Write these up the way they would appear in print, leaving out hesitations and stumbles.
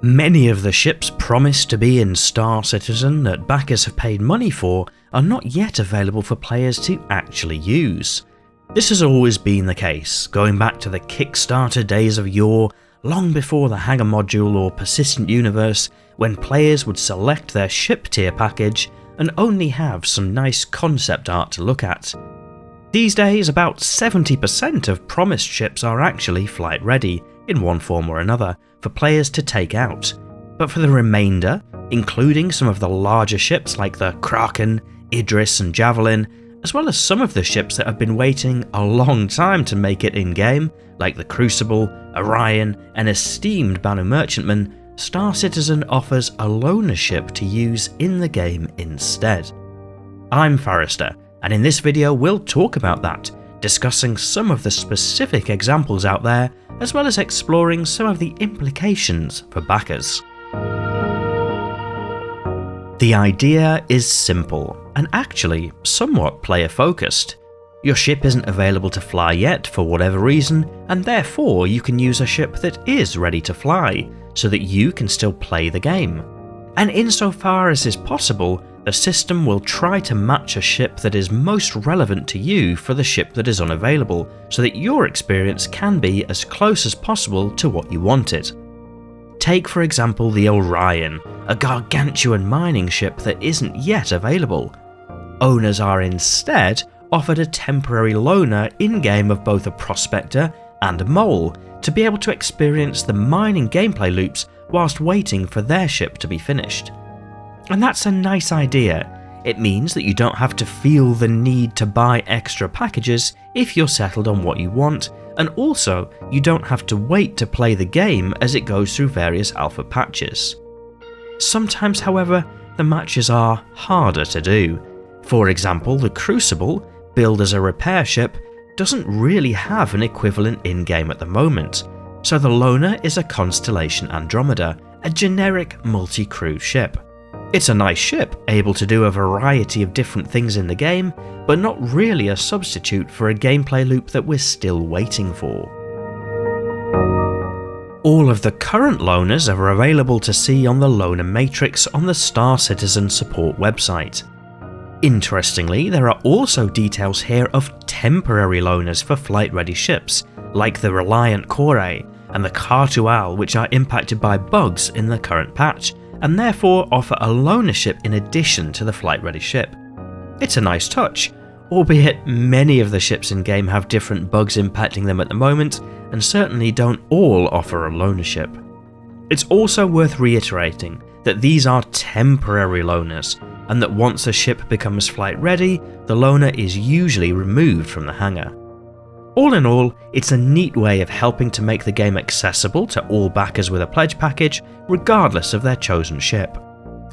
Many of the ships promised to be in Star Citizen that backers have paid money for are not yet available for players to actually use. This has always been the case, going back to the Kickstarter days of yore, long before the Hangar module or Persistent Universe, when players would select their ship tier package and only have some nice concept art to look at. These days, about 70% of promised ships are actually flight ready, in one form or another, for players to take out. But for the remainder, including some of the larger ships like the Kraken, Idris and Javelin, as well as some of the ships that have been waiting a long time to make it in-game, like the Crucible, Orion and esteemed Banu Merchantman, Star Citizen offers a loaner ship to use in the game instead. I'm Forrester, and in this video we'll talk about that, discussing some of the specific examples out there, as well as exploring some of the implications for backers. The idea is simple, and actually somewhat player-focused. Your ship isn't available to fly yet for whatever reason, and therefore you can use a ship that is ready to fly, so that you can still play the game. And insofar as is possible, the system will try to match a ship that is most relevant to you for the ship that is unavailable, so that your experience can be as close as possible to what you wanted. Take for example the Orion, a gargantuan mining ship that isn't yet available. Owners are instead offered a temporary loaner in-game of both a Prospector and a Mole to be able to experience the mining gameplay loops whilst waiting for their ship to be finished. And that's a nice idea. It means that you don't have to feel the need to buy extra packages if you're settled on what you want, and also you don't have to wait to play the game as it goes through various alpha patches. Sometimes, however, the matches are harder to do. For example, the Crucible, billed as a repair ship, doesn't really have an equivalent in-game at the moment, so the loaner is a Constellation Andromeda, a generic multi-crew ship. It's a nice ship, able to do a variety of different things in the game, but not really a substitute for a gameplay loop that we're still waiting for. All of the current loaners are available to see on the loaner matrix on the Star Citizen support website. Interestingly, there are also details here of temporary loaners for flight-ready ships, like the Reliant Kore and the Kartual, which are impacted by bugs in the current patch, and therefore offer a loaner ship in addition to the flight-ready ship. It's a nice touch, albeit many of the ships in-game have different bugs impacting them at the moment, and certainly don't all offer a loaner ship. It's also worth reiterating that these are temporary loaners, and that once a ship becomes flight-ready, the loaner is usually removed from the hangar. All in all, it's a neat way of helping to make the game accessible to all backers with a pledge package, regardless of their chosen ship.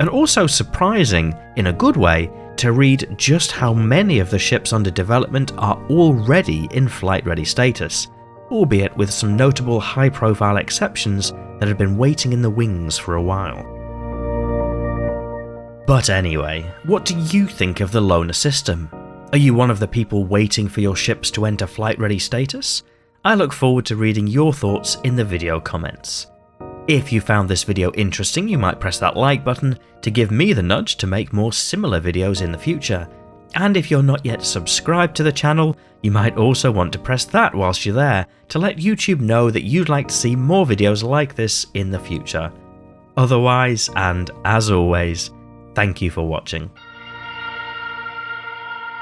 And also surprising, in a good way, to read just how many of the ships under development are already in flight-ready status, albeit with some notable high-profile exceptions that have been waiting in the wings for a while. But anyway, what do you think of the loaner system? Are you one of the people waiting for your ships to enter flight-ready status? I look forward to reading your thoughts in the video comments. If you found this video interesting, you might press that like button to give me the nudge to make more similar videos in the future. And if you're not yet subscribed to the channel, you might also want to press that whilst you're there to let YouTube know that you'd like to see more videos like this in the future. Otherwise, and as always, thank you for watching.